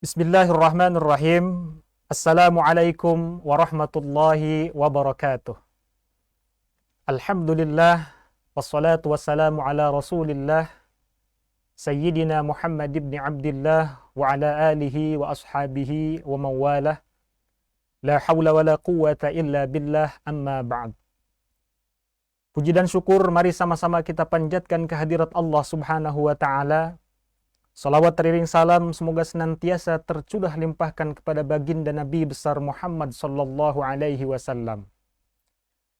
Bismillahirrahmanirrahim. Assalamualaikum warahmatullahi wabarakatuh. Alhamdulillah, wassalatu wassalamu ala rasulillah, Sayyidina Muhammad ibn Abdillah, wa ala alihi wa ashabihi wa mawalah. La hawla wa la quwwata illa billah, amma ba'd. Puji dan syukur mari sama-sama kita panjatkan kehadirat Allah subhanahu wa ta'ala. Salawat teriring salam semoga senantiasa tercurah limpahkan kepada baginda Nabi besar Muhammad sallallahu alaihi wasallam.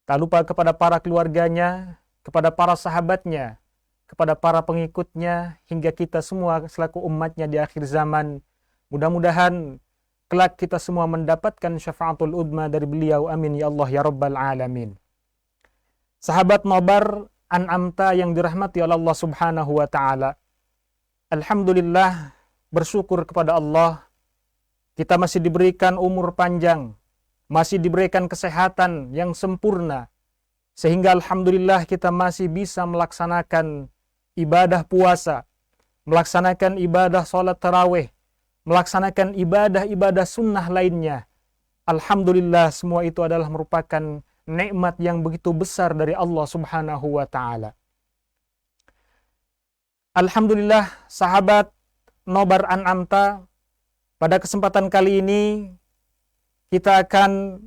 Tak lupa kepada para keluarganya, kepada para sahabatnya, kepada para pengikutnya, hingga kita semua selaku umatnya di akhir zaman. Mudah-mudahan kelak kita semua mendapatkan syafaatul udma dari beliau. Amin ya Allah ya Rabbal Alamin. Sahabat nobar an'amta yang dirahmati oleh Allah subhanahu wa ta'ala. Alhamdulillah, bersyukur kepada Allah, kita masih diberikan umur panjang, masih diberikan kesehatan yang sempurna, sehingga alhamdulillah kita masih bisa melaksanakan ibadah puasa, melaksanakan ibadah sholat tarawih, melaksanakan ibadah-ibadah sunnah lainnya. Alhamdulillah, semua itu adalah merupakan nikmat yang begitu besar dari Allah subhanahu wa ta'ala. Alhamdulillah, sahabat nobar an'amta, pada kesempatan kali ini kita akan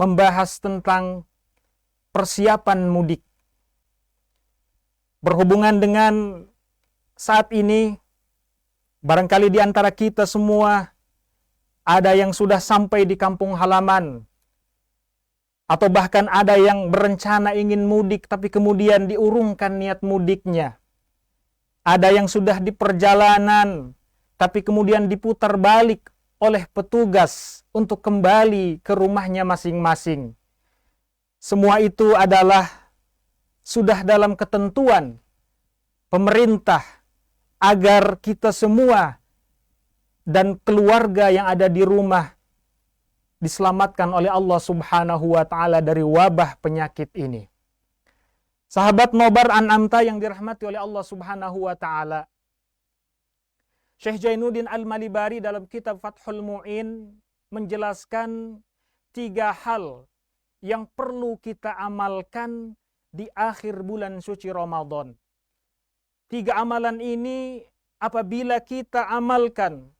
membahas tentang persiapan mudik. Berhubungan dengan saat ini, barangkali di antara kita semua ada yang sudah sampai di kampung halaman, atau bahkan ada yang berencana ingin mudik tapi kemudian diurungkan niat mudiknya. Ada yang sudah di perjalanan, tapi kemudian diputar balik oleh petugas untuk kembali ke rumahnya masing-masing. Semua itu adalah sudah dalam ketentuan pemerintah agar kita semua dan keluarga yang ada di rumah diselamatkan oleh Allah subhanahu wa ta'ala dari wabah penyakit ini. Sahabat nobar an'amta yang dirahmati oleh Allah subhanahu wa ta'ala. Syekh Jainuddin Al-Malibari dalam kitab Fathul Mu'in menjelaskan 3 hal yang perlu kita amalkan di akhir bulan suci Ramadan. 3 amalan ini apabila kita amalkan,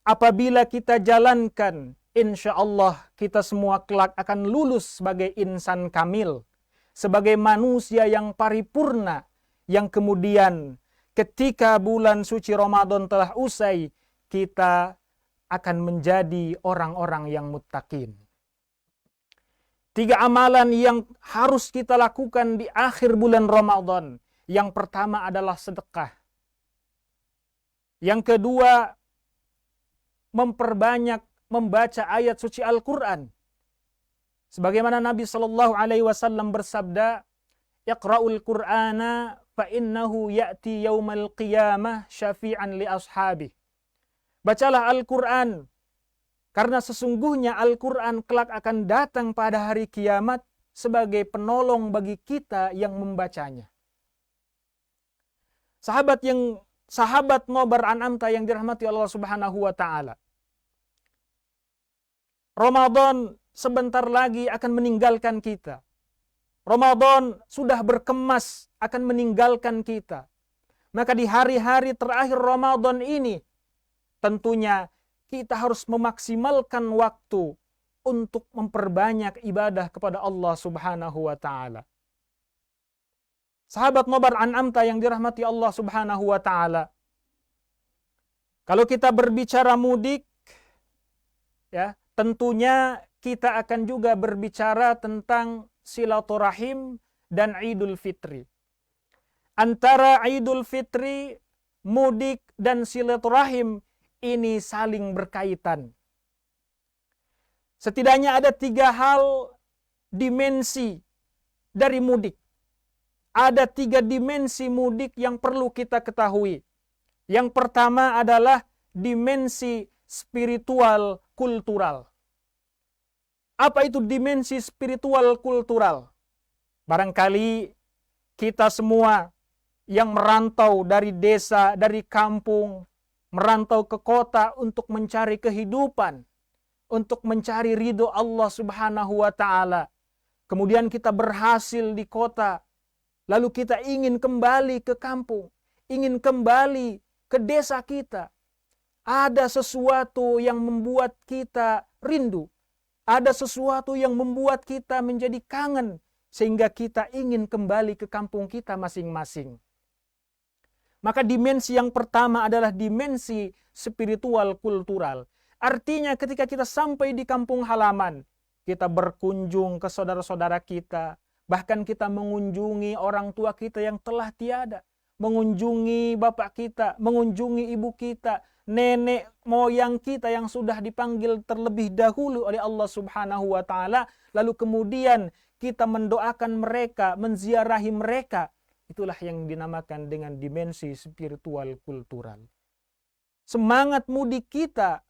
apabila kita jalankan, insya Allah kita semua kelak akan lulus sebagai insan kamil, sebagai manusia yang paripurna, yang kemudian ketika bulan suci Ramadan telah usai, kita akan menjadi orang-orang yang muttaqin. 3 amalan yang harus kita lakukan di akhir bulan Ramadan. Yang pertama adalah sedekah. Yang kedua, memperbanyak membaca ayat suci Al-Quran. Sebagaimana Nabi sallallahu alaihi wasallam bersabda, "Iqra'ul Qur'ana fa innahu ya'ti yaumal qiyamah syafi'an li ashabi." Bacalah Al-Qur'an karena sesungguhnya Al-Qur'an kelak akan datang pada hari kiamat sebagai penolong bagi kita yang membacanya. Sahabat nobar an'amta yang dirahmati Allah Subhanahu wa taala. Ramadan sebentar lagi akan meninggalkan kita. Ramadan sudah berkemas akan meninggalkan kita. Maka di hari-hari terakhir Ramadan ini, tentunya kita harus memaksimalkan waktu untuk memperbanyak ibadah kepada Allah subhanahu wa ta'ala. Sahabat nobar an'amta yang dirahmati Allah subhanahu wa ta'ala. Kalau kita berbicara mudik, ya, tentunya kita akan juga berbicara tentang silaturahim dan Idul Fitri. Antara Idul Fitri, mudik, dan silaturahim ini saling berkaitan. Setidaknya ada 3 hal dimensi dari mudik. Ada 3 dimensi mudik yang perlu kita ketahui. Yang pertama adalah dimensi spiritual kultural. Apa itu dimensi spiritual kultural? Barangkali kita semua yang merantau dari desa, dari kampung, merantau ke kota untuk mencari kehidupan, untuk mencari ridho Allah Subhanahu wa Ta'ala. Kemudian kita berhasil di kota, lalu kita ingin kembali ke kampung, ingin kembali ke desa kita. Ada sesuatu yang membuat kita rindu, ada sesuatu yang membuat kita menjadi kangen, sehingga kita ingin kembali ke kampung kita masing-masing. Maka dimensi yang pertama adalah dimensi spiritual kultural. Artinya ketika kita sampai di kampung halaman, kita berkunjung ke saudara-saudara kita, bahkan kita mengunjungi orang tua kita yang telah tiada, mengunjungi bapak kita, mengunjungi ibu kita, nenek moyang kita yang sudah dipanggil terlebih dahulu oleh Allah Subhanahu wa Ta'ala, lalu kemudian kita mendoakan mereka, menziarahi mereka. Itulah yang dinamakan dengan dimensi spiritual kultural. Semangat mudik kita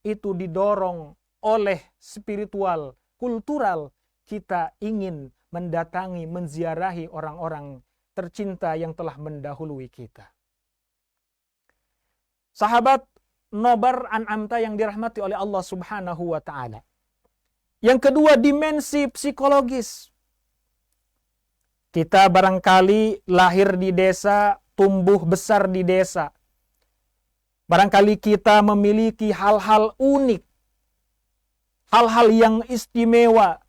itu didorong oleh spiritual kultural. Kita ingin mendatangi, menziarahi orang-orang tercinta yang telah mendahului kita. Sahabat Nobar An'amta yang dirahmati oleh Allah Subhanahu wa Ta'ala. Yang kedua, dimensi psikologis. Kita barangkali lahir di desa, tumbuh besar di desa. Barangkali kita memiliki hal-hal unik, hal-hal yang istimewa,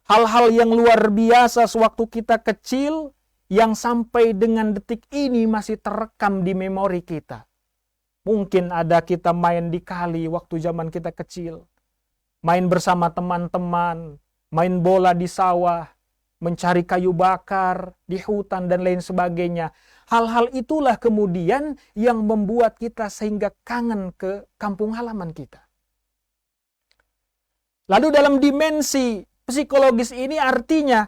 hal-hal yang luar biasa sewaktu kita kecil, yang sampai dengan detik ini masih terekam di memori kita. Mungkin ada kita main di kali waktu zaman kita kecil, main bersama teman-teman, main bola di sawah, mencari kayu bakar di hutan dan lain sebagainya. Hal-hal itulah kemudian yang membuat kita sehingga kangen ke kampung halaman kita. Lalu dalam dimensi psikologis ini artinya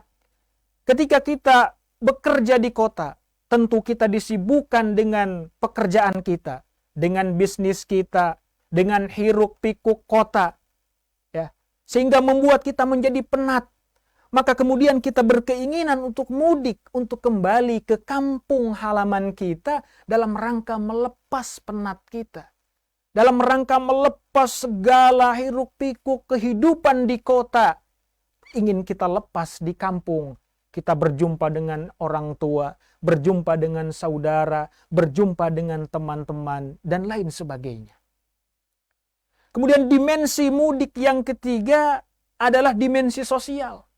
ketika kita bekerja di kota, tentu kita disibukkan dengan pekerjaan kita, dengan bisnis kita, dengan hiruk pikuk kota, ya, sehingga membuat kita menjadi penat. Maka kemudian kita berkeinginan untuk mudik, untuk kembali ke kampung halaman kita dalam rangka melepas penat kita. Dalam rangka melepas segala hiruk pikuk kehidupan di kota. Ingin kita lepas di kampung. Kita berjumpa dengan orang tua, berjumpa dengan saudara, berjumpa dengan teman-teman, dan lain sebagainya. Kemudian dimensi mudik yang ketiga adalah dimensi sosial.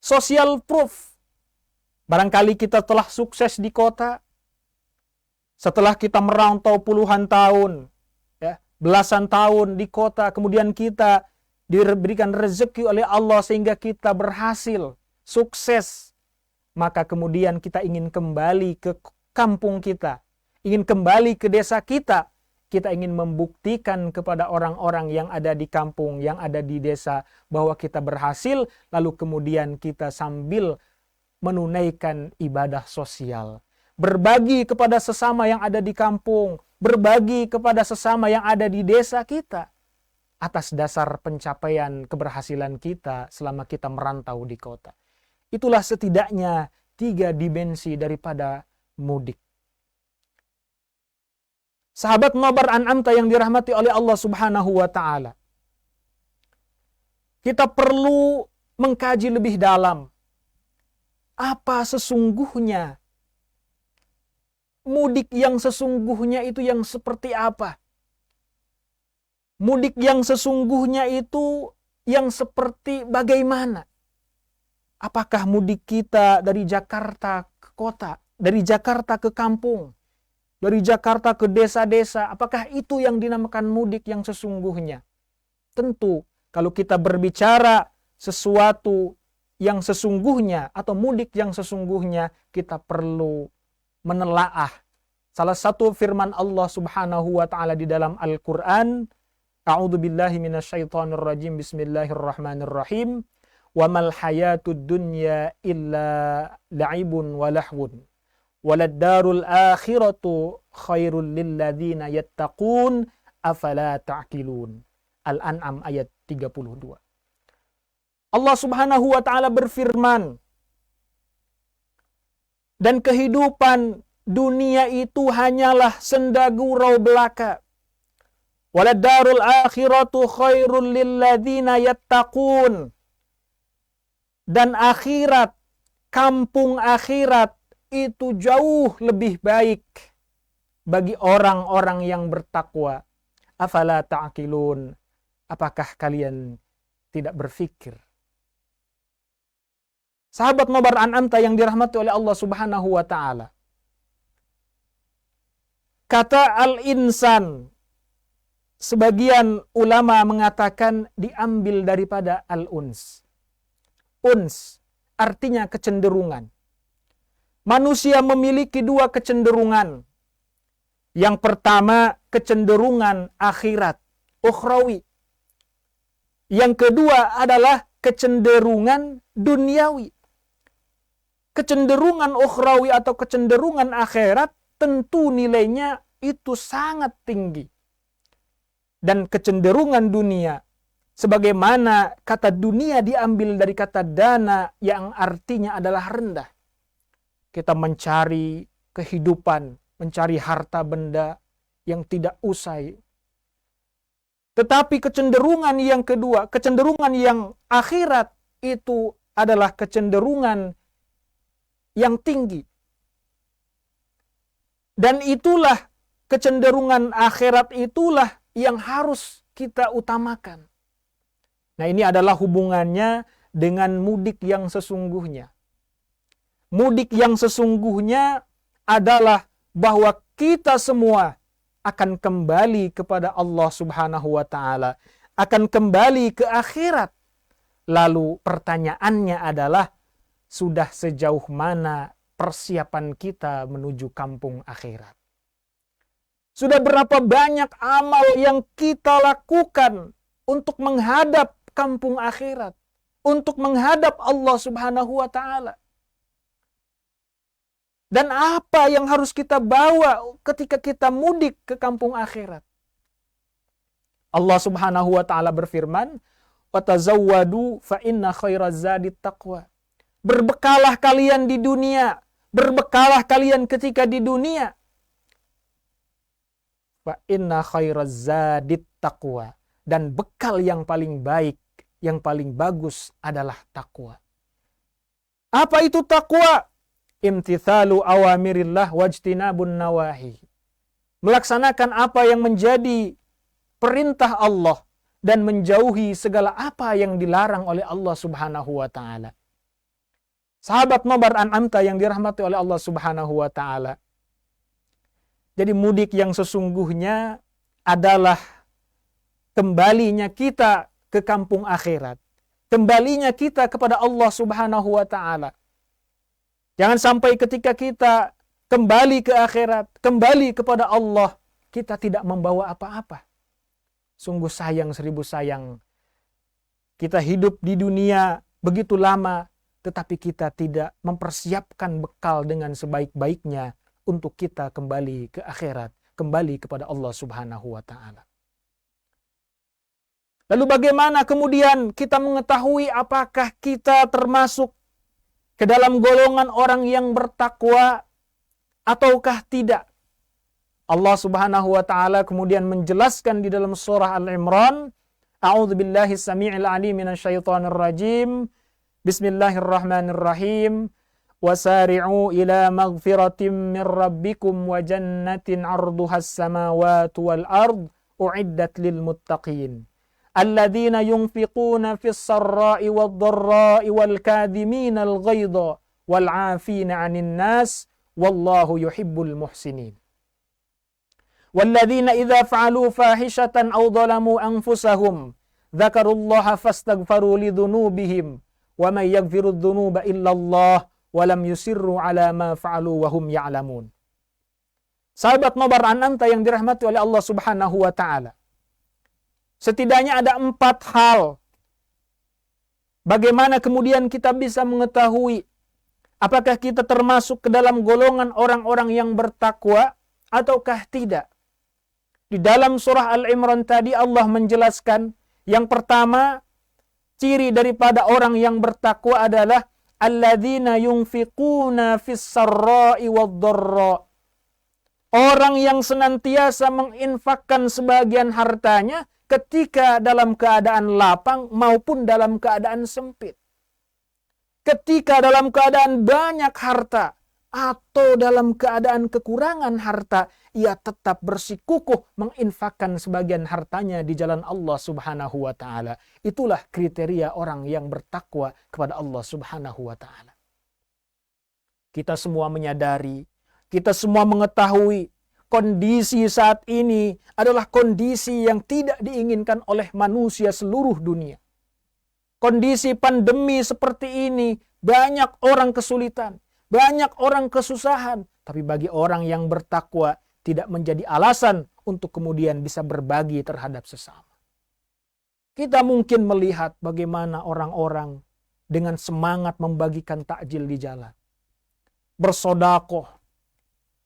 Social proof. Barangkali kita telah sukses di kota, setelah kita merantau puluhan tahun, ya, belasan tahun di kota, kemudian kita diberikan rezeki oleh Allah sehingga kita berhasil, sukses. Maka kemudian kita ingin kembali ke kampung kita, ingin kembali ke desa kita. Kita ingin membuktikan kepada orang-orang yang ada di kampung, yang ada di desa, bahwa kita berhasil, lalu kemudian kita sambil menunaikan ibadah sosial. Berbagi kepada sesama yang ada di kampung, berbagi kepada sesama yang ada di desa kita, atas dasar pencapaian keberhasilan kita selama kita merantau di kota. Itulah setidaknya 3 dimensi daripada mudik. Sahabat Nobar An'amta yang dirahmati oleh Allah Subhanahu wa Ta'ala. Kita perlu mengkaji lebih dalam. Apa sesungguhnya mudik yang sesungguhnya itu yang seperti apa? Mudik yang sesungguhnya itu yang seperti bagaimana? Apakah mudik kita dari Jakarta ke kota, dari Jakarta ke kampung, dari Jakarta ke desa-desa, apakah itu yang dinamakan mudik yang sesungguhnya? Tentu, kalau kita berbicara sesuatu yang sesungguhnya atau mudik yang sesungguhnya, kita perlu menelaah. Salah satu firman Allah Subhanahu wa Ta'ala di dalam Al-Qur'an, A'udzu billahi minasyaitonir rajim, bismillahirrahmanirrahim. Wa mal hayatud dunya illa la'ibun wa lahwun. Waladdarul akhiratu khairul lilladzina yattaqun afala ta'qilun. Al-An'am ayat 32. Allah Subhanahu wa Ta'ala berfirman, dan kehidupan dunia itu hanyalah senda gurau belaka. Waladarul akhiratu khairul lilladzina yattaqun. Dan akhirat, kampung akhirat itu jauh lebih baik bagi orang-orang yang bertakwa. Afala ta'qilun? Apakah kalian tidak berfikir? Sahabat Nobar An'amta yang dirahmati oleh Allah Subhanahu wa taala. Kata al-insan, sebagian ulama mengatakan diambil daripada al-uns. Uns artinya kecenderungan. Manusia memiliki dua kecenderungan. Yang pertama, kecenderungan akhirat, ukhrawi. Yang kedua adalah kecenderungan duniawi. Kecenderungan ukhrawi atau kecenderungan akhirat tentu nilainya itu sangat tinggi. Dan kecenderungan dunia, sebagaimana kata dunia diambil dari kata dana yang artinya adalah rendah. Kita mencari kehidupan, mencari harta benda yang tidak usai. Tetapi kecenderungan yang kedua, kecenderungan yang akhirat itu adalah kecenderungan yang tinggi. Dan itulah kecenderungan akhirat itulah yang harus kita utamakan. Nah, ini adalah hubungannya dengan mudik yang sesungguhnya. Mudik yang sesungguhnya adalah bahwa kita semua akan kembali kepada Allah Subhanahu wa taala, akan kembali ke akhirat. Lalu pertanyaannya adalah, sudah sejauh mana persiapan kita menuju kampung akhirat? Sudah berapa banyak amal yang kita lakukan untuk menghadap kampung akhirat, untuk menghadap Allah Subhanahu wa taala? Dan apa yang harus kita bawa ketika kita mudik ke kampung akhirat? Allah Subhanahu wa taala berfirman, "Watazawwadu fa inna khairaz zadi taqwa." Berbekalah kalian di dunia, berbekalah kalian ketika di dunia. Fa inna khairaz zadi taqwa. Dan bekal yang paling baik, yang paling bagus adalah takwa. Apa itu takwa? Imtithalu awamirillah wajtinabun nawahi. Melaksanakan apa yang menjadi perintah Allah dan menjauhi segala apa yang dilarang oleh Allah Subhanahu wa taala. Sahabat Nobar An'amta yang dirahmati oleh Allah Subhanahu wa taala. Jadi mudik yang sesungguhnya adalah kembalinya kita ke kampung akhirat. Kembalinya kita kepada Allah Subhanahu wa taala. Jangan sampai ketika kita kembali ke akhirat, kembali kepada Allah, kita tidak membawa apa-apa. Sungguh sayang seribu sayang. Kita hidup di dunia begitu lama, tetapi kita tidak mempersiapkan bekal dengan sebaik-baiknya untuk kita kembali ke akhirat, kembali kepada Allah Subhanahu wa taala. Lalu bagaimana kemudian kita mengetahui apakah kita termasuk ke dalam golongan orang yang bertakwa ataukah tidak? Allah Subhanahu wa taala kemudian menjelaskan di dalam surah Al-Imran, A'udzubillahi as-sami'il 'alim minasyaitonir rajim. Bismillahirrahmanirrahim. Wasari'u ila maghfiratin min rabbikum wa jannatin 'arduhas samawati wal ard u'iddat lil muttaqin. Alladzina yunfiquna fis sarra'i wad dharra'i wal kadhimina al ghaidha wal 'afina 'anil nas wallahu yuhibbul muhsinin. Walladzina idza fa'alu fahishatan aw dhalamu anfusahum dzakarullaha fastaghfaru lidzunubihim wa may yaghfiru dzunuba illallah wa lam yusirru ala ma fa'alu wa hum ya'lamun. Sahabat Nobar An'amta yang dirahmati oleh Allah Subhanahu wa taala. Setidaknya ada 4 hal. Bagaimana kemudian kita bisa mengetahui apakah kita termasuk ke dalam golongan orang-orang yang bertakwa ataukah tidak? Di dalam surah Al-Imran tadi Allah menjelaskan yang pertama, ciri daripada orang yang bertakwa adalah alladzina yunfiquna fis sarra'i wad dharra. Orang yang senantiasa menginfakkan sebagian hartanya ketika dalam keadaan lapang maupun dalam keadaan sempit. Ketika dalam keadaan banyak harta atau dalam keadaan kekurangan harta, ia tetap bersikukuh menginfakkan sebagian hartanya di jalan Allah Subhanahu wa taala. Itulah kriteria orang yang bertakwa kepada Allah Subhanahu wa taala. Kita semua menyadari, kita semua mengetahui kondisi saat ini adalah kondisi yang tidak diinginkan oleh manusia seluruh dunia. Kondisi pandemi seperti ini, banyak orang kesulitan, banyak orang kesusahan. Tapi bagi orang yang bertakwa, tidak menjadi alasan untuk kemudian bisa berbagi terhadap sesama. Kita mungkin melihat bagaimana orang-orang dengan semangat membagikan takjil di jalan. Bersodakoh,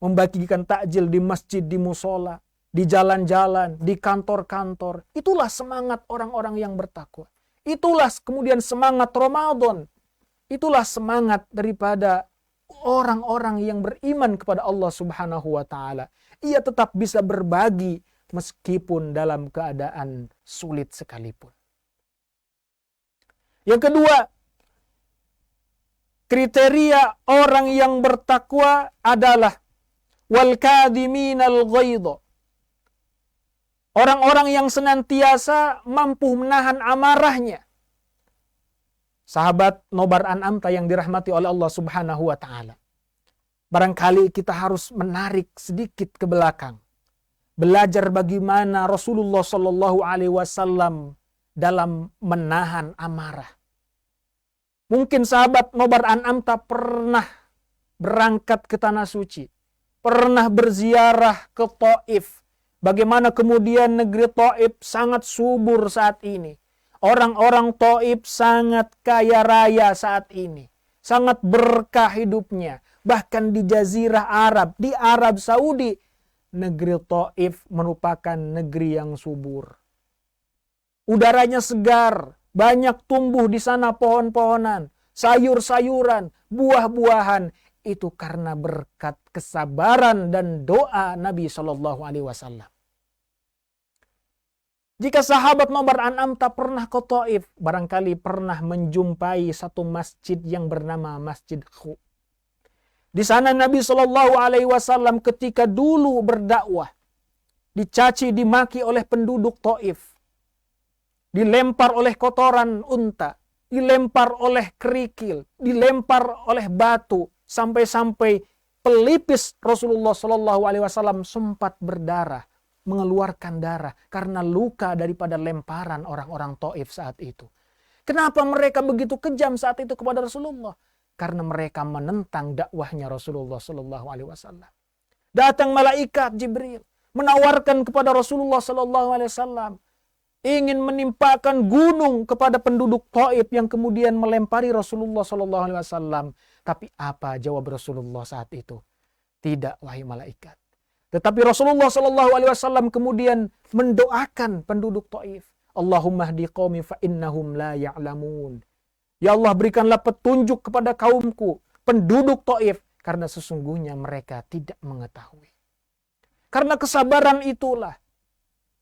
membagikan takjil di masjid, di musola, di jalan-jalan, di kantor-kantor. Itulah semangat orang-orang yang bertakwa. Itulah kemudian semangat Ramadan. Itulah semangat daripada orang-orang yang beriman kepada Allah Subhanahu wa taala. Ia tetap bisa berbagi meskipun dalam keadaan sulit sekalipun. Yang kedua, kriteria orang yang bertakwa adalah wal kadhiminal ghaidha. Orang-orang yang senantiasa mampu menahan amarahnya. Sahabat Nobar An'amta yang dirahmati oleh Allah Subhanahu wa taala. Barangkali kita harus menarik sedikit ke belakang. Belajar bagaimana Rasulullah Shallallahu alaihi wasallam dalam menahan amarah. Mungkin sahabat Nobar An'amta pernah berangkat ke Tanah Suci, pernah berziarah ke Taif. Bagaimana kemudian negeri Taif sangat subur saat ini. Orang-orang Taif sangat kaya raya saat ini. Sangat berkah hidupnya. Bahkan di Jazirah Arab, di Arab Saudi, negeri Taif merupakan negeri yang subur. Udaranya segar, banyak tumbuh di sana pohon-pohonan, sayur-sayuran, buah-buahan. Itu karena berkat kesabaran dan doa Nabi Shallallahu alaihi wasallam. Jika sahabat Nobar An'amta pernah ke Taif, barangkali pernah menjumpai satu masjid yang bernama Masjid Khu. Di sana Nabi Shallallahu alaihi wasallam ketika dulu berdakwah dicaci dimaki oleh penduduk Taif. Dilempar oleh kotoran unta, dilempar oleh kerikil, dilempar oleh batu, sampai-sampai pelipis Rasulullah Shallallahu alaihi wasallam sempat berdarah, mengeluarkan darah karena luka daripada lemparan orang-orang Taif saat itu. Kenapa mereka begitu kejam saat itu kepada Rasulullah? Karena mereka menentang dakwahnya Rasulullah Shallallahu alaihi wasallam. Datang malaikat Jibril menawarkan kepada Rasulullah Shallallahu alaihi wasallam, ingin menimpakan gunung kepada penduduk Taif yang kemudian melempari Rasulullah Shallallahu alaihi wasallam. Tapi apa jawab Rasulullah saat itu? Tidak, wahai malaikat. Tetapi Rasulullah Shallallahu alaihi wasallam kemudian mendoakan penduduk Taif. Allahumma hdi qaumi fa innahum la ya'lamun. Ya Allah, berikanlah petunjuk kepada kaumku, penduduk Taif, karena sesungguhnya mereka tidak mengetahui. Karena kesabaran itulah,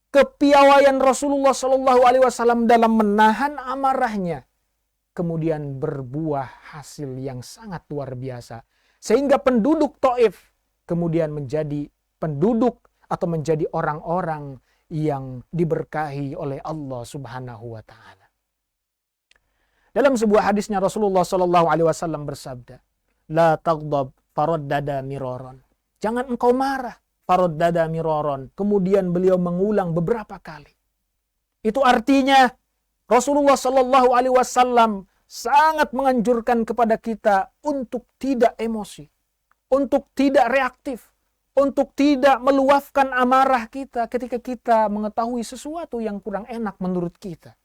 kepiawaian Rasulullah Shallallahu alaihi wasallam dalam menahan amarahnya kemudian berbuah hasil yang sangat luar biasa, sehingga penduduk Taif kemudian menjadi penduduk atau menjadi orang-orang yang diberkahi oleh Allah Subhanahu wa taala. Dalam sebuah hadisnya Rasulullah Shallallahu alaihi wasallam bersabda, "La taghdab faraddada miraron." Jangan engkau marah. Faraddada miraron. Kemudian beliau mengulang beberapa kali. Itu artinya Rasulullah Shallallahu alaihi wasallam sangat menganjurkan kepada kita untuk tidak emosi, untuk tidak reaktif, untuk tidak meluapkan amarah kita ketika kita mengetahui sesuatu yang kurang enak menurut kita.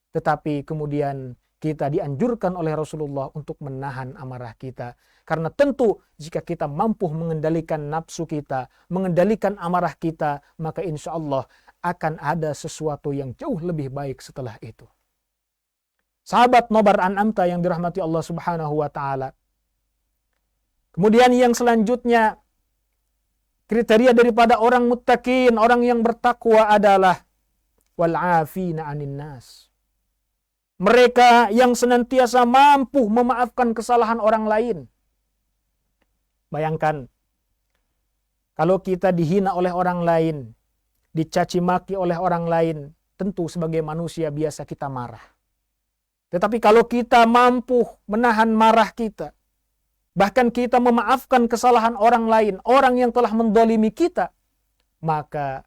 Tetapi kemudian kita dianjurkan oleh Rasulullah untuk menahan amarah kita. Karena tentu jika kita mampu mengendalikan nafsu kita, mengendalikan amarah kita, maka insya Allah akan ada sesuatu yang jauh lebih baik setelah itu. Sahabat Nobar An'amta yang dirahmati Allah Subhanahu wa taala. Kemudian yang selanjutnya, kriteria daripada orang muttaqin, orang yang bertakwa adalah wal 'afina 'anil nas. Mereka yang senantiasa mampu memaafkan kesalahan orang lain. Bayangkan, kalau kita dihina oleh orang lain, dicaci maki oleh orang lain, tentu sebagai manusia biasa kita marah. Tetapi kalau kita mampu menahan marah kita, bahkan kita memaafkan kesalahan orang lain, orang yang telah mendolimi kita, maka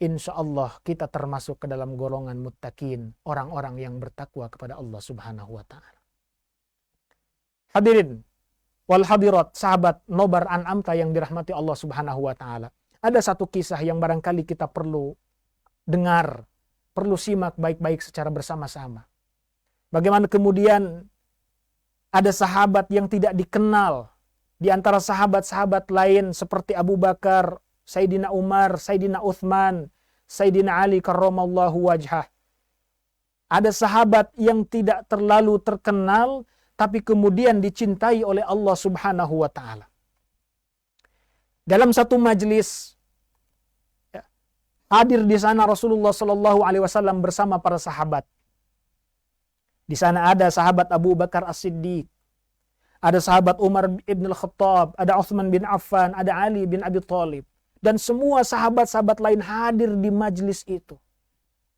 insya Allah kita termasuk ke dalam golongan muttaqin, orang-orang yang bertakwa kepada Allah Subhanahu wa Ta'ala. Hadirin wal hadirat, sahabat Nobar An'amta yang dirahmati Allah Subhanahu wa Ta'ala. Ada satu kisah yang barangkali kita perlu dengar, perlu simak baik-baik secara bersama-sama. Bagaimana kemudian ada sahabat yang tidak dikenal di antara sahabat-sahabat lain seperti Abu Bakar, Sayyidina Umar, Sayyidina Uthman, Sayyidina Ali karramallahu wajhah. Ada sahabat yang tidak terlalu terkenal, tapi kemudian dicintai oleh Allah Subhanahu wa Ta'ala. Dalam satu majlis, hadir di sana Rasulullah Sallallahu Alaihi Wasallam bersama para sahabat. Di sana ada sahabat Abu Bakar As-Siddiq, ada sahabat Umar ibn al-Khattab, ada Uthman bin Affan, ada Ali bin Abi Thalib. Dan semua sahabat-sahabat lain hadir di majlis itu.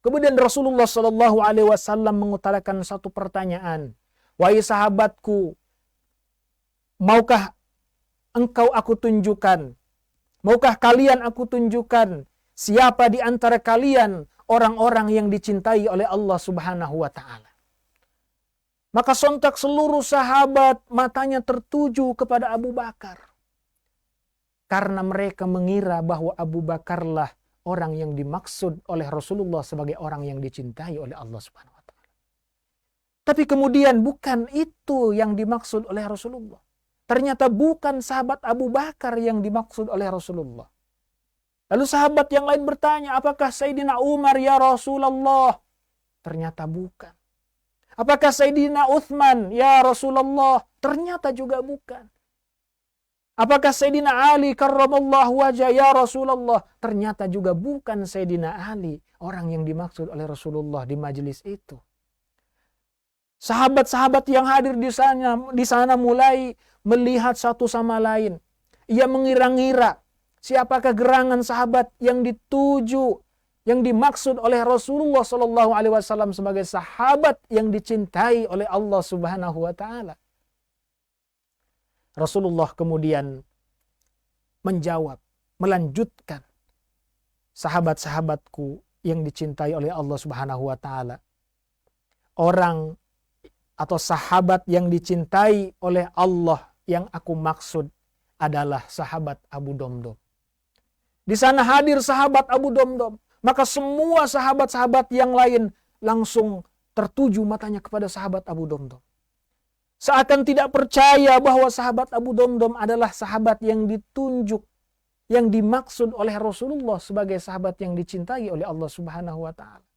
Kemudian Rasulullah Sallallahu Alaihi Wasallam mengutarakan satu pertanyaan. Wahai sahabatku, maukah engkau aku tunjukkan? Maukah kalian aku tunjukkan siapa di antara kalian orang-orang yang dicintai oleh Allah Subhanahu wa Ta'ala? Maka sontak seluruh sahabat matanya tertuju kepada Abu Bakar. Karena mereka mengira bahwa Abu Bakarlah orang yang dimaksud oleh Rasulullah sebagai orang yang dicintai oleh Allah Subhanahu wa Ta'ala. Tapi kemudian bukan itu yang dimaksud oleh Rasulullah. Ternyata bukan sahabat Abu Bakar yang dimaksud oleh Rasulullah. Lalu sahabat yang lain bertanya, apakah Sayyidina Umar ya Rasulullah? Ternyata bukan. Apakah Sayyidina Uthman ya Rasulullah? Ternyata juga bukan. Apakah Sayyidina Ali karramallahu wajah ya Rasulullah? Ternyata juga bukan Sayyidina Ali orang yang dimaksud oleh Rasulullah di majelis itu. Sahabat-sahabat yang hadir di sana mulai melihat satu sama lain. Ia mengira-ngira siapakah gerangan sahabat yang dituju, yang dimaksud oleh Rasulullah Sallallahu Alaihi Wasallam sebagai sahabat yang dicintai oleh Allah Subhanahu wa Ta'ala. Rasulullah kemudian menjawab, melanjutkan, sahabat-sahabatku yang dicintai oleh Allah Subhanahu wa Ta'ala. Orang atau sahabat yang dicintai oleh Allah yang aku maksud adalah sahabat Abu Domdom. Di sana hadir sahabat Abu Domdom, maka semua sahabat-sahabat yang lain langsung tertuju matanya kepada sahabat Abu Domdom. Seakan tidak percaya bahwa sahabat Abu Domdom adalah sahabat yang ditunjuk, yang dimaksud oleh Rasulullah sebagai sahabat yang dicintai oleh Allah Subhanahu wa Ta'ala.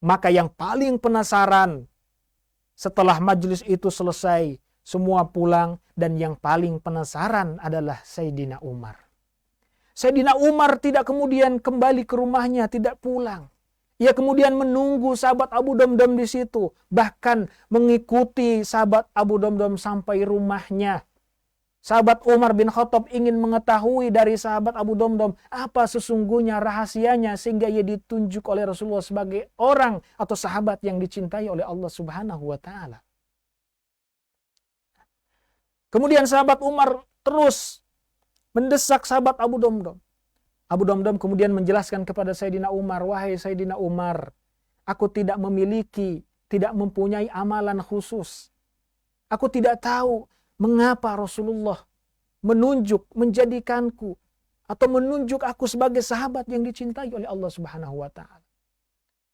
Maka yang paling penasaran setelah majelis itu selesai, semua pulang, dan yang paling penasaran adalah Sayyidina Umar. Sayyidina Umar tidak kemudian kembali ke rumahnya, tidak pulang. Ia kemudian menunggu sahabat Abu Domdom di situ, bahkan mengikuti sahabat Abu Domdom sampai rumahnya. Sahabat Umar bin Khattab ingin mengetahui dari sahabat Abu Domdom apa sesungguhnya rahasianya sehingga ia ditunjuk oleh Rasulullah sebagai orang atau sahabat yang dicintai oleh Allah Subhanahu wa Ta'ala. Kemudian sahabat Umar terus mendesak sahabat Abu Domdom. Abu Domdom kemudian menjelaskan kepada Sayyidina Umar, wahai Sayyidina Umar, aku tidak mempunyai amalan khusus. Aku tidak tahu mengapa Rasulullah menjadikanku atau menunjuk aku sebagai sahabat yang dicintai oleh Allah Subhanahu wa Ta'ala.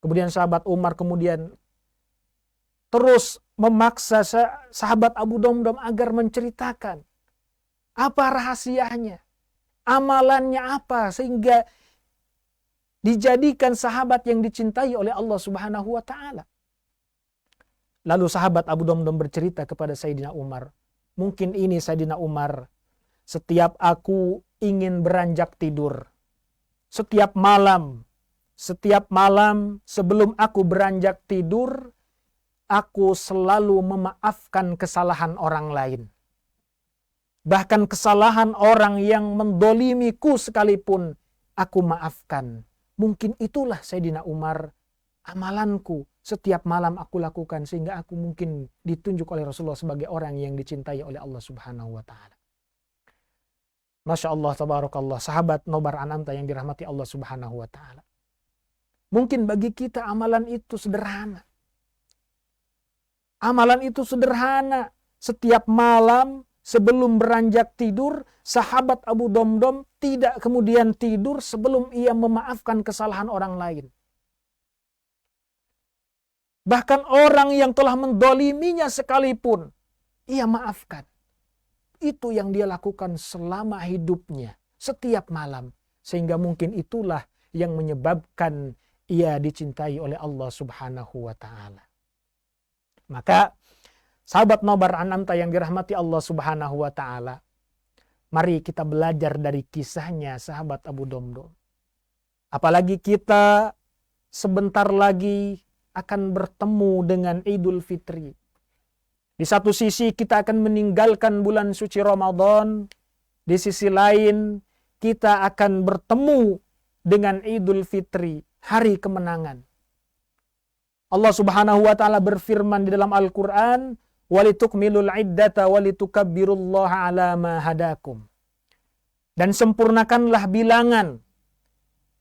Kemudian sahabat Umar kemudian terus memaksa sahabat Abu Domdom agar menceritakan apa rahasianya, amalannya apa sehingga dijadikan sahabat yang dicintai oleh Allah Subhanahu wa Ta'ala. Lalu sahabat Abu Domdom bercerita kepada Sayyidina Umar, mungkin ini Sayyidina Umar, setiap aku ingin beranjak tidur. Setiap malam sebelum aku beranjak tidur, aku selalu memaafkan kesalahan orang lain. Bahkan kesalahan orang yang mendolimiku sekalipun, aku maafkan. Mungkin itulah Sayyidina Umar, amalanku setiap malam aku lakukan, sehingga aku mungkin ditunjuk oleh Rasulullah sebagai orang yang dicintai oleh Allah Subhanahu wa Ta'ala. Masya Allah, tabarakallah, sahabat Nobar Anamta yang dirahmati Allah Subhanahu wa Ta'ala. Mungkin bagi kita amalan itu sederhana. Amalan itu sederhana. Setiap malam sebelum beranjak tidur, sahabat Abu Domdom tidak kemudian tidur sebelum ia memaafkan kesalahan orang lain. Bahkan orang yang telah mendoliminya sekalipun, ia maafkan. Itu yang dia lakukan selama hidupnya, setiap malam. Sehingga mungkin itulah yang menyebabkan ia dicintai oleh Allah Subhanahu wa Ta'ala. Maka sahabat Nobar Anamta yang dirahmati Allah Subhanahu wa Ta'ala, mari kita belajar dari kisahnya sahabat Abu Domdom. Apalagi kita sebentar lagi akan bertemu dengan Idul Fitri. Di satu sisi kita akan meninggalkan bulan suci Ramadan, di sisi lain kita akan bertemu dengan Idul Fitri, hari kemenangan. Allah Subhanahu wa Ta'ala berfirman di dalam Al-Qur'an, walitukmilul iddata walitukabbirullaha ala ma hadakum. Dan sempurnakanlah bilangan.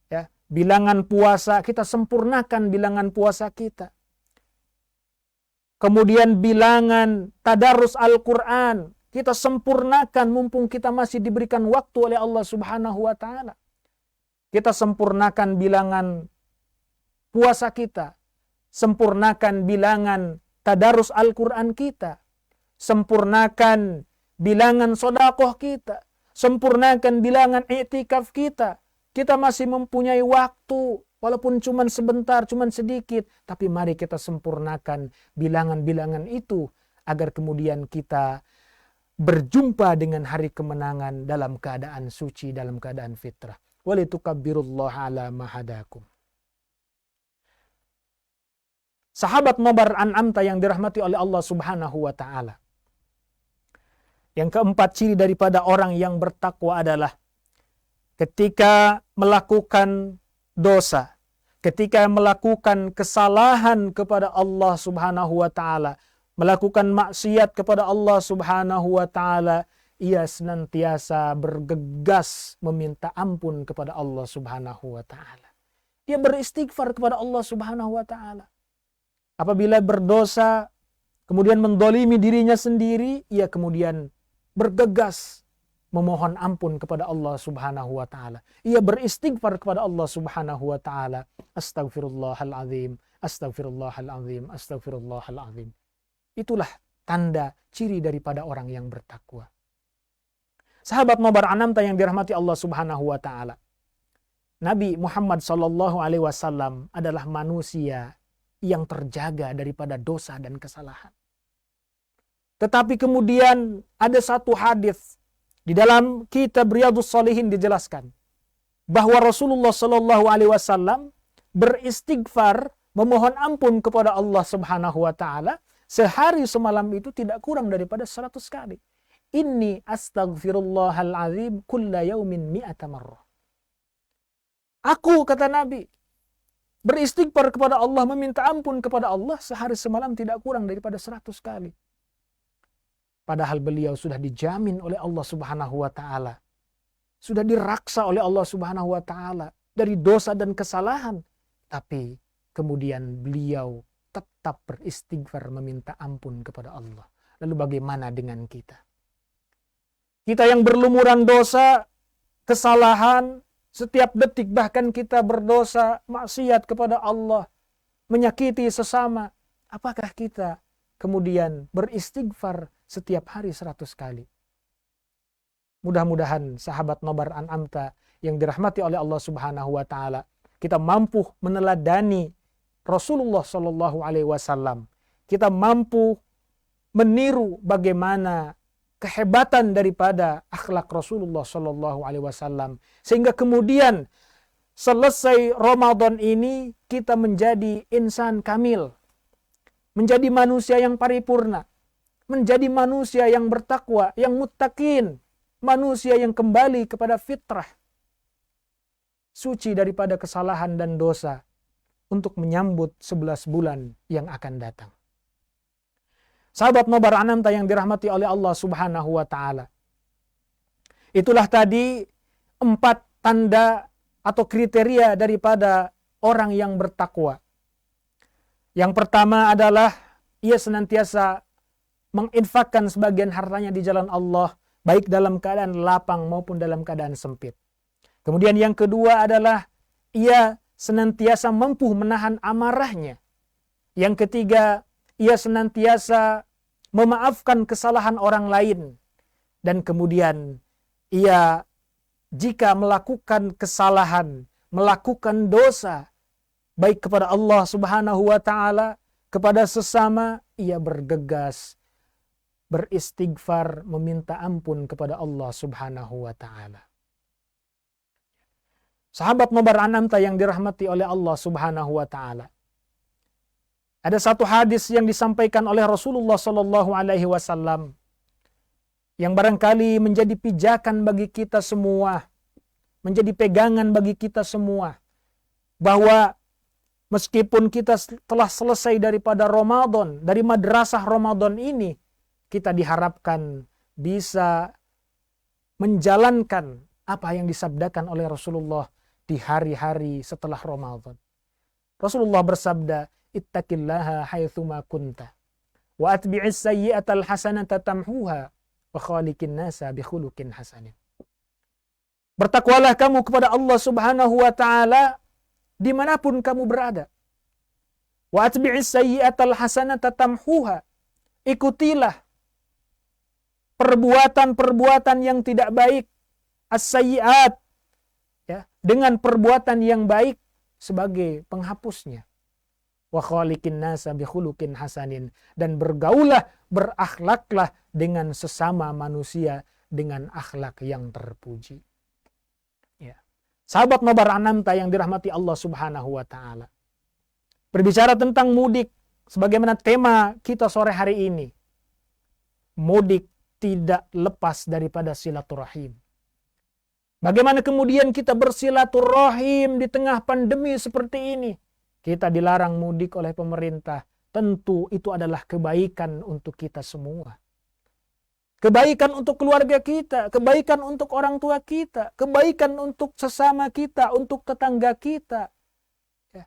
Ya, bilangan puasa, kita sempurnakan bilangan puasa kita. Kemudian bilangan tadarus Al-Qur'an, kita sempurnakan mumpung kita masih diberikan waktu oleh Allah Subhanahu wa Ta'ala. Kita sempurnakan bilangan puasa kita. Sempurnakan bilangan tadarus Al-Quran kita. Sempurnakan bilangan sodakoh kita. Sempurnakan bilangan i'tikaf kita. Kita masih mempunyai waktu. Walaupun cuma sebentar, cuma sedikit. Tapi mari kita sempurnakan bilangan-bilangan itu. Agar kemudian kita berjumpa dengan hari kemenangan dalam keadaan suci, dalam keadaan fitrah. Walitukabbirullaha ala ma hadakum. Sahabat Nobar An'amta yang dirahmati oleh Allah Subhanahu wa Ta'ala. Yang keempat ciri daripada orang yang bertakwa adalah ketika melakukan dosa, ketika melakukan kesalahan kepada Allah Subhanahu wa Ta'ala, melakukan maksiat kepada Allah Subhanahu wa Ta'ala, ia senantiasa bergegas meminta ampun kepada Allah Subhanahu wa Ta'ala. Dia beristighfar kepada Allah Subhanahu wa Ta'ala. Apabila berdosa, kemudian mendolimi dirinya sendiri, ia kemudian bergegas memohon ampun kepada Allah Subhanahu wa Ta'ala. Ia beristighfar kepada Allah Subhanahu wa Ta'ala. Astaghfirullahaladzim, astaghfirullahaladzim, astaghfirullahaladzim. Itulah tanda ciri daripada orang yang bertakwa. Sahabat Nobar Anamta yang dirahmati Allah Subhanahu wa Ta'ala. Nabi Muhammad sallallahu alaihi wasallam adalah manusia yang terjaga daripada dosa dan kesalahan. Tetapi kemudian ada satu hadis di dalam kitab Riyadhus Shalihin dijelaskan bahwa Rasulullah sallallahu alaihi wasallam beristighfar, memohon ampun kepada Allah Subhanahu wa Ta'ala sehari semalam itu tidak kurang daripada 100 kali. Inni astaghfirullahal azim kulla yaumin mi'ata marrah. Aku, kata Nabi, beristighfar kepada Allah, meminta ampun kepada Allah sehari semalam tidak kurang daripada 100 kali. Padahal beliau sudah dijamin oleh Allah Subhanahu wa Ta'ala. Sudah diraksa oleh Allah Subhanahu wa Ta'ala dari dosa dan kesalahan. Tapi kemudian beliau tetap beristighfar meminta ampun kepada Allah. Lalu bagaimana dengan kita? Kita yang berlumuran dosa, kesalahan, setiap detik bahkan kita berdosa, maksiat kepada Allah, menyakiti sesama. Apakah kita kemudian beristighfar setiap hari 100 kali? Mudah-mudahan sahabat Nobar An'amta yang dirahmati oleh Allah Subhanahu wa Ta'ala, kita mampu meneladani Rasulullah Shallallahu alaihi wasallam. Kita mampu meniru bagaimana kehebatan daripada akhlak Rasulullah Shallallahu Alaihi Wasallam, sehingga kemudian selesai Ramadan ini kita menjadi insan kamil, menjadi manusia yang paripurna, menjadi manusia yang bertakwa, yang muttaqin, manusia yang kembali kepada fitrah, suci daripada kesalahan dan dosa, untuk menyambut 11 bulan yang akan datang. Sahabat Nobar Anamta yang dirahmati oleh Allah Subhanahu wa Ta'ala, itulah tadi 4 tanda atau kriteria daripada orang yang bertakwa. Yang pertama adalah ia senantiasa menginfakkan sebagian hartanya di jalan Allah, baik dalam keadaan lapang maupun dalam keadaan sempit. Kemudian yang kedua adalah ia senantiasa mampu menahan amarahnya. Yang ketiga, ia senantiasa memaafkan kesalahan orang lain. Dan kemudian ia jika melakukan kesalahan, melakukan dosa, baik kepada Allah Subhanahu wa Ta'ala, kepada sesama, ia bergegas beristighfar, meminta ampun kepada Allah Subhanahu wa Ta'ala. Sahabat Nobar Anamta yang dirahmati oleh Allah Subhanahu wa Ta'ala, ada satu hadis yang disampaikan oleh Rasulullah Shallallahu Alaihi Wasallam yang barangkali menjadi pijakan bagi kita semua, menjadi pegangan bagi kita semua, bahwa meskipun kita telah selesai daripada Ramadan, dari madrasah Ramadan ini, kita diharapkan bisa menjalankan apa yang disabdakan oleh Rasulullah di hari-hari setelah Ramadan. Rasulullah bersabda, ittaqillaha haitsuma kunta wa atbi'is sayyi'atal hasanata tamhuha wa khaliqin nasa bi khuluqin hasanin. Bertakwalah kamu kepada Allah Subhanahu wa Ta'ala dimanapun kamu berada. Wa atbi'is sayyi'atal hasanata tamhuha. Ikutilah perbuatan-perbuatan yang tidak baik, as-sayyi'at, ya, dengan perbuatan yang baik sebagai penghapusnya. Wa khaliqin nasa bi khuluqin hasanin, dan bergaulah, berakhlaklah dengan sesama manusia dengan akhlak yang terpuji. Ya. Sahabat Nobar Anamta yang dirahmati Allah Subhanahu wa Ta'ala, berbicara tentang mudik sebagaimana tema kita sore hari ini. Mudik tidak lepas daripada silaturahim. Bagaimana kemudian kita bersilaturahim di tengah pandemi seperti ini? Kita dilarang mudik oleh pemerintah. Tentu itu adalah kebaikan untuk kita semua. Kebaikan untuk keluarga kita, kebaikan untuk orang tua kita, kebaikan untuk sesama kita, untuk tetangga kita. Ya.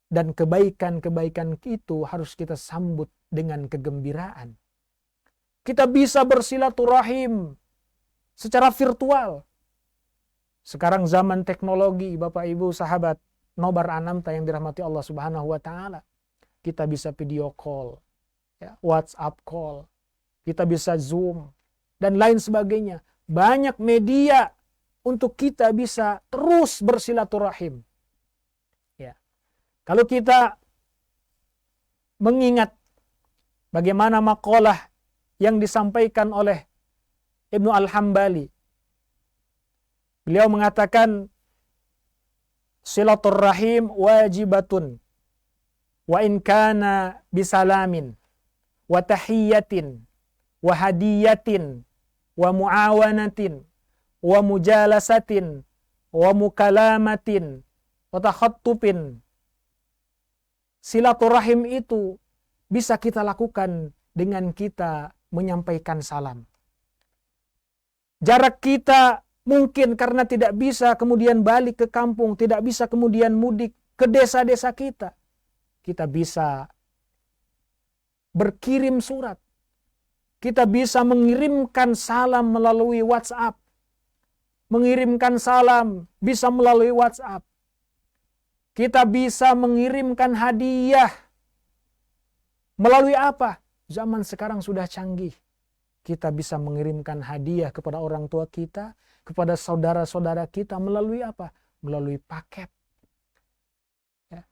Dan kebaikan-kebaikan itu harus kita sambut dengan kegembiraan. Kita bisa bersilaturahim secara virtual. Sekarang zaman teknologi, Bapak Ibu sahabat Nobar Anamta yang dirahmati Allah Subhanahu wa Ta'ala. Kita bisa video call, ya, WhatsApp call, kita bisa Zoom, dan lain sebagainya. Banyak media untuk kita bisa terus bersilaturahim. Ya. Kalau kita mengingat bagaimana makalah yang disampaikan oleh Ibnu Al-Hambali, beliau mengatakan, silaturrahim wajibatun wa in kana bisalamin wa tahiyyatin wa hadiyatin wa muawanatin wa mujalasatin wa mukalamatin wa takhattupin. Silaturahim itu bisa kita lakukan dengan kita menyampaikan salam. Jarak kita mungkin karena tidak bisa kemudian balik ke kampung, tidak bisa kemudian mudik ke desa-desa kita. Kita bisa berkirim surat. Kita bisa mengirimkan salam melalui WhatsApp. Mengirimkan salam bisa melalui WhatsApp. Kita bisa mengirimkan hadiah. Melalui apa? Zaman sekarang sudah canggih. Kita bisa mengirimkan hadiah kepada orang tua kita, kepada saudara-saudara kita melalui apa? Melalui paket. Ya.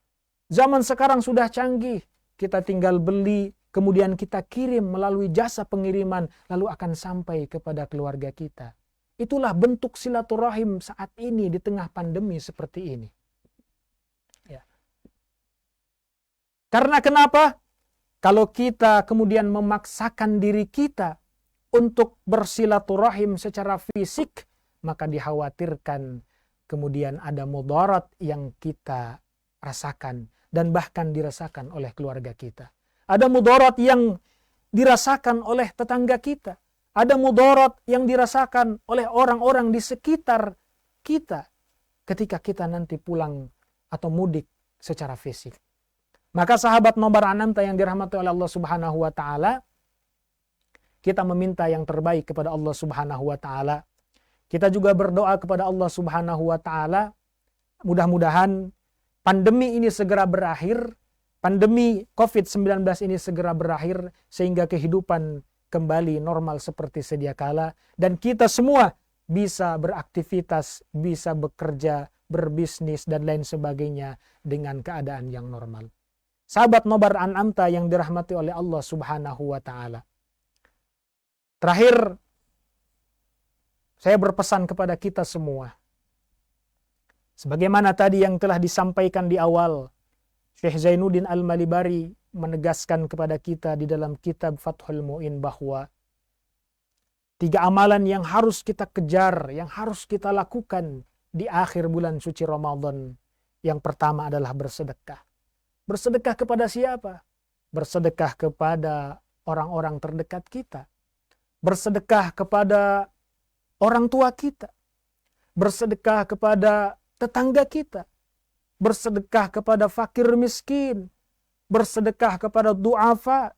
Zaman sekarang sudah canggih. Kita tinggal beli, kemudian kita kirim melalui jasa pengiriman, lalu akan sampai kepada keluarga kita. Itulah bentuk silaturahim saat ini di tengah pandemi seperti ini. Ya. Karena kenapa? Kalau kita kemudian memaksakan diri kita untuk bersilaturahim secara fisik, maka dikhawatirkan kemudian ada mudarat yang kita rasakan dan bahkan dirasakan oleh keluarga kita. Ada mudarat yang dirasakan oleh tetangga kita. Ada mudarat yang dirasakan oleh orang-orang di sekitar kita ketika kita nanti pulang atau mudik secara fisik. Maka sahabat Nobar Anamta yang dirahmati oleh Allah Subhanahu wa taala, kita meminta yang terbaik kepada Allah Subhanahu wa taala. Kita juga berdoa kepada Allah Subhanahu wa taala, mudah-mudahan pandemi ini segera berakhir, pandemi COVID-19 ini segera berakhir sehingga kehidupan kembali normal seperti sedia kala dan kita semua bisa beraktivitas, bisa bekerja, berbisnis dan lain sebagainya dengan keadaan yang normal. Sahabat Nobar An'amta yang dirahmati oleh Allah Subhanahu wa taala. Terakhir, saya berpesan kepada kita semua. Sebagaimana tadi yang telah disampaikan di awal, Syekh Zainuddin Al-Malibari menegaskan kepada kita di dalam kitab Fathul Mu'in bahwa 3 amalan yang harus kita kejar, yang harus kita lakukan di akhir bulan suci Ramadan. Yang pertama adalah bersedekah. Bersedekah kepada siapa? Bersedekah kepada orang-orang terdekat kita. Bersedekah kepada orang tua kita. Bersedekah kepada tetangga kita. Bersedekah kepada fakir miskin. Bersedekah kepada du'afa,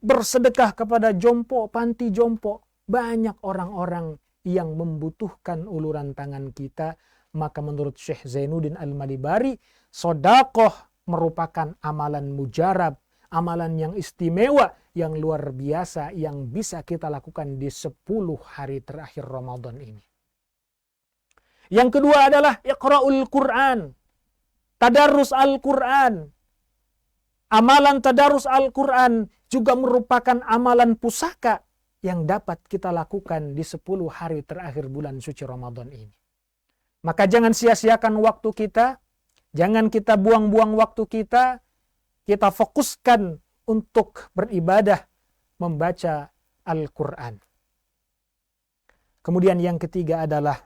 bersedekah kepada jompo, panti jompo. Banyak orang-orang yang membutuhkan uluran tangan kita. Maka menurut Syekh Zainuddin Al-Malibari, sedekah merupakan amalan mujarab, amalan yang istimewa, yang luar biasa, yang bisa kita lakukan di 10 hari terakhir Ramadan ini. Yang kedua adalah Iqra'ul Quran, tadarrus Al-Quran. Amalan tadarus Al-Quran juga merupakan amalan pusaka yang dapat kita lakukan di 10 hari terakhir bulan suci Ramadan ini. Maka jangan sia-siakan waktu kita, jangan kita buang-buang waktu kita fokuskan untuk beribadah, membaca Al-Quran. Kemudian yang ketiga adalah,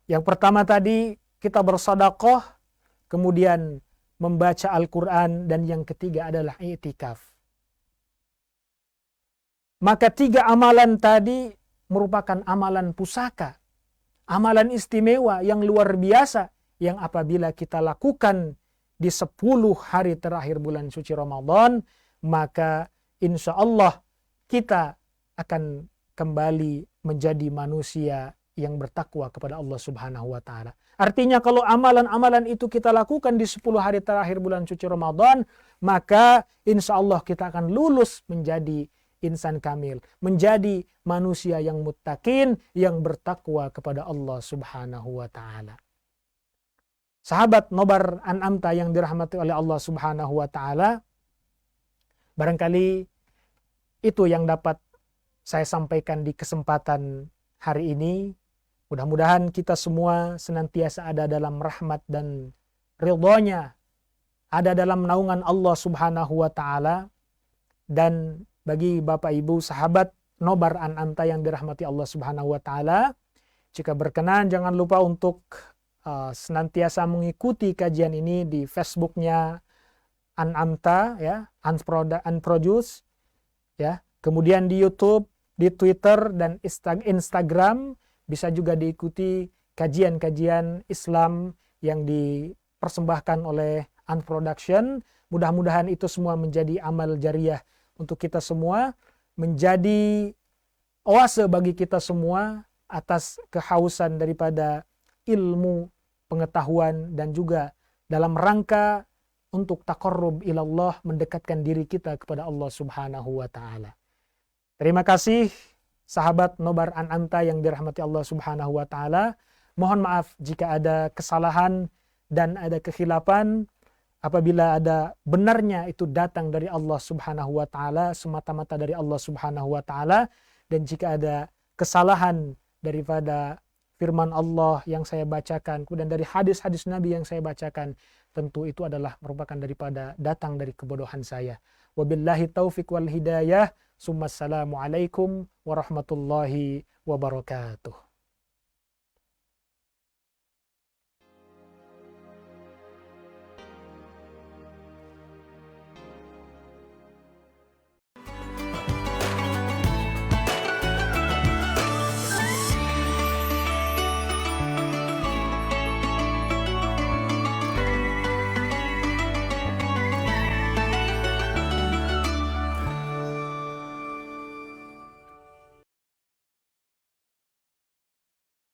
yang pertama tadi kita bersedekah, kemudian membaca Al-Quran, dan yang ketiga adalah i'tikaf. Maka 3 amalan tadi merupakan amalan pusaka, amalan istimewa yang luar biasa, yang apabila kita lakukan di 10 hari terakhir bulan suci Ramadan, maka insya Allah kita akan kembali menjadi manusia yang bertakwa kepada Allah Subhanahu wa taala. Artinya kalau amalan-amalan itu kita lakukan di 10 hari terakhir bulan suci Ramadan, maka insya Allah kita akan lulus menjadi insan kamil, menjadi manusia yang muttaqin, yang bertakwa kepada Allah Subhanahu wa taala. Sahabat Nobar An'amta yang dirahmati oleh Allah Subhanahu wa taala, barangkali itu yang dapat saya sampaikan di kesempatan hari ini. Mudah-mudahan kita semua senantiasa ada dalam rahmat dan ridhonya, ada dalam naungan Allah Subhanahu wa taala. Dan bagi Bapak Ibu sahabat Nobar An'amta yang dirahmati Allah Subhanahu wa taala, jika berkenan jangan lupa untuk senantiasa mengikuti kajian ini di Facebooknya An'amta, ya, Unproduce, ya. Kemudian di YouTube, di Twitter dan Instagram. Bisa juga diikuti kajian-kajian Islam yang dipersembahkan oleh Unproduction. Mudah-mudahan itu semua menjadi amal jariah untuk kita semua, menjadi oase bagi kita semua atas kehausan daripada ilmu, pengetahuan, dan juga dalam rangka untuk taqarrub ilallah, mendekatkan diri kita kepada Allah Subhanahu wa taala. Terima kasih sahabat Nobar An'amta yang dirahmati Allah Subhanahu wa taala. Mohon maaf jika ada kesalahan dan ada kekhilafan. apabila ada benarnya itu datang dari Allah Subhanahu wa taala, semata-mata dari Allah Subhanahu wa taala, dan jika ada kesalahan daripada firman Allah yang saya bacakan, kemudian dari hadis-hadis Nabi yang saya bacakan, tentu itu adalah merupakan daripada datang dari kebodohan saya. Wabillahi taufiq wal hidayah. Assalamualaikum warahmatullahi wabarakatuh.